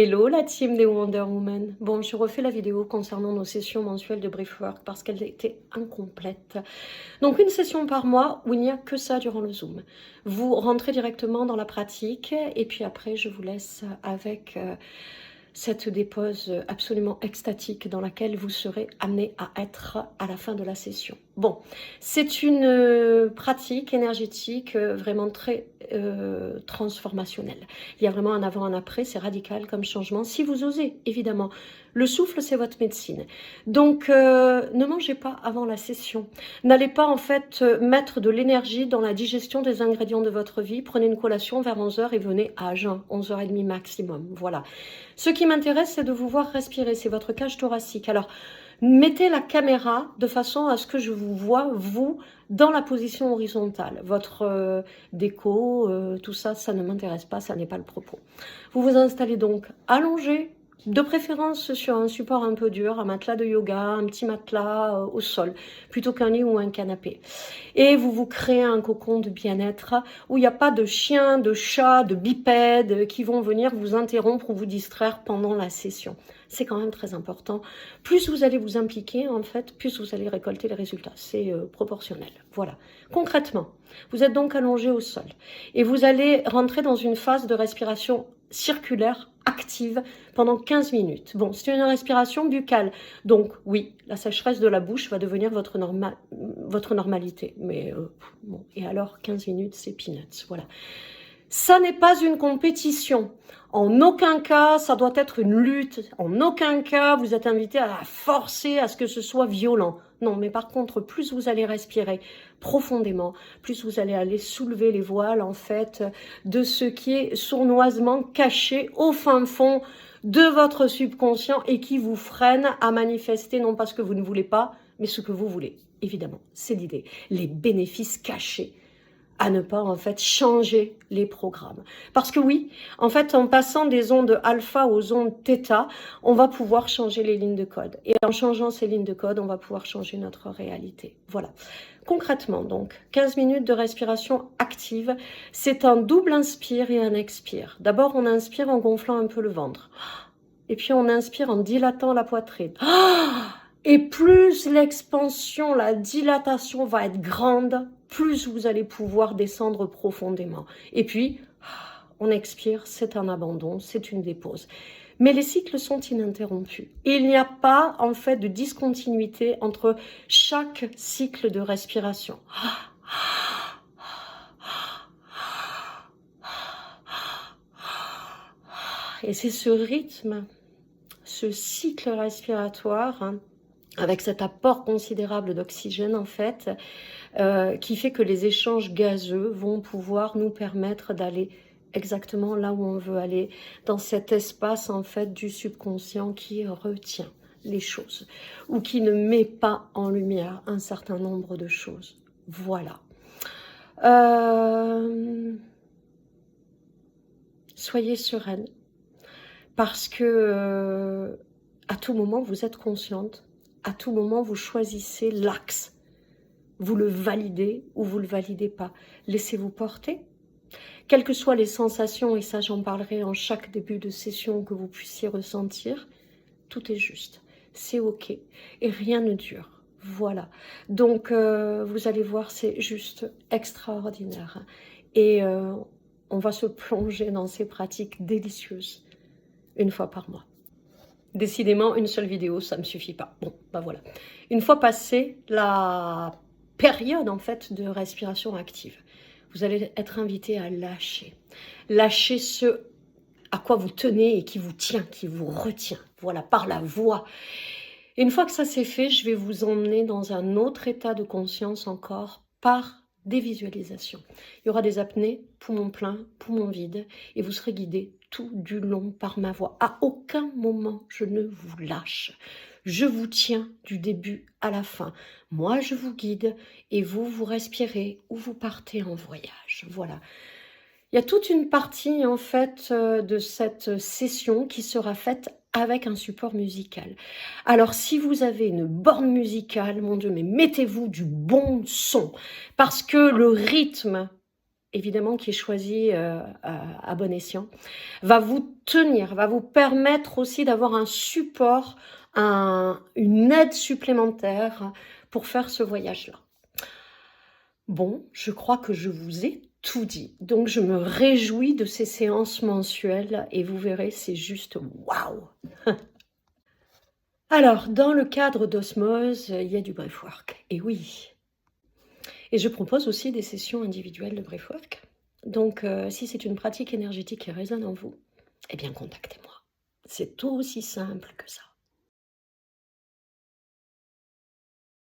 Hello la team des Wonder Woman. Bon, je refais la vidéo concernant nos sessions mensuelles de Breathwork parce qu'elle était incomplète. Donc une session par mois où il n'y a que ça durant le Zoom. Vous rentrez directement dans la pratique et puis après je vous laisse avec cette dépose absolument extatique dans laquelle vous serez amené à être à la fin de la session. Bon, c'est une pratique énergétique vraiment très transformationnelle. Il y a vraiment un avant, un après, c'est radical comme changement, si vous osez, évidemment. Le souffle, c'est votre médecine. Donc, ne mangez pas avant la session. N'allez pas, en fait, mettre de l'énergie dans la digestion des ingrédients de votre vie. Prenez une collation vers 11h et venez à jeun, 11h30 maximum. Voilà. Ce qui m'intéresse, c'est de vous voir respirer. C'est votre cage thoracique. Alors, mettez la caméra de façon à ce que je vous vois, vous, dans la position horizontale. Votre déco, tout ça, ça ne m'intéresse pas, ça n'est pas le propos. Vous vous installez donc allongé, de préférence sur un support un peu dur, un matelas de yoga, un petit matelas au sol, plutôt qu'un lit ou un canapé. Et vous vous créez un cocon de bien-être où il n'y a pas de chiens, de chats, de bipèdes qui vont venir vous interrompre ou vous distraire pendant la session. C'est quand même très important. Plus vous allez vous impliquer, en fait, plus vous allez récolter les résultats. C'est proportionnel. Voilà. Concrètement, vous êtes donc allongé au sol et vous allez rentrer dans une phase de respiration circulaire active pendant 15 minutes. Bon, c'est une respiration buccale. Donc, oui, la sécheresse de la bouche va devenir votre normalité. Mais, bon, et alors, 15 minutes, c'est peanuts. Voilà. Ça n'est pas une compétition. En aucun cas, ça doit être une lutte. En aucun cas, vous êtes invité à la forcer à ce que ce soit violent. Non, mais par contre, plus vous allez respirer profondément, plus vous allez aller soulever les voiles, en fait, de ce qui est sournoisement caché au fin fond de votre subconscient et qui vous freine à manifester non pas ce que vous ne voulez pas, mais ce que vous voulez. Évidemment, c'est l'idée. Les bénéfices cachés à ne pas en fait changer les programmes. Parce que oui, en fait, en passant des ondes alpha aux ondes θ, on va pouvoir changer les lignes de code. Et en changeant ces lignes de code, on va pouvoir changer notre réalité. Voilà. Concrètement, donc, 15 minutes de respiration active, c'est un double inspire et un expire. D'abord, on inspire en gonflant un peu le ventre. Et puis, on inspire en dilatant la poitrine. Et plus l'expansion, la dilatation va être grande, plus vous allez pouvoir descendre profondément. Et puis, on expire, c'est un abandon, c'est une dépose. Mais les cycles sont ininterrompus. Il n'y a pas, en fait, de discontinuité entre chaque cycle de respiration. Et c'est ce rythme, ce cycle respiratoire, hein, avec cet apport considérable d'oxygène, en fait, qui fait que les échanges gazeux vont pouvoir nous permettre d'aller exactement là où on veut aller, dans cet espace, en fait, du subconscient qui retient les choses, ou qui ne met pas en lumière un certain nombre de choses. Voilà. Soyez sereine, parce que à tout moment, vous êtes consciente, à tout moment, vous choisissez l'axe. Vous le validez ou vous ne le validez pas. Laissez-vous porter. Quelles que soient les sensations, et ça j'en parlerai en chaque début de session que vous puissiez ressentir, tout est juste. C'est ok. Et rien ne dure. Voilà. Donc vous allez voir, c'est juste extraordinaire. Et on va se plonger dans ces pratiques délicieuses une fois par mois. Décidément, une seule vidéo, ça ne me suffit pas. Bon, bah voilà. Une fois passée la période en fait de respiration active, vous allez être invité à lâcher. Lâcher ce à quoi vous tenez et qui vous tient, qui vous retient. Voilà, par la voix. Et une fois que ça c'est fait, je vais vous emmener dans un autre état de conscience encore par des visualisations. Il y aura des apnées, poumons pleins, poumons vides, et vous serez guidés tout du long par ma voix. À aucun moment je ne vous lâche. Je vous tiens du début à la fin. Moi, je vous guide et vous, vous respirez ou vous partez en voyage. Voilà. Il y a toute une partie, en fait, de cette session qui sera faite avec un support musical. Alors, si vous avez une borne musicale, mon Dieu, mais mettez-vous du bon son. Parce que le rythme évidemment qui est choisi à bon escient, va vous tenir, va vous permettre aussi d'avoir un support, une aide supplémentaire pour faire ce voyage-là. Bon, je crois que je vous ai tout dit. Donc, je me réjouis de ces séances mensuelles et vous verrez, c'est juste waouh! Alors, dans le cadre d'Osmose, il y a du breathwork. Et oui. Et je propose aussi des sessions individuelles de breathwork. Donc, si c'est une pratique énergétique qui résonne en vous, eh bien, contactez-moi. C'est aussi simple que ça.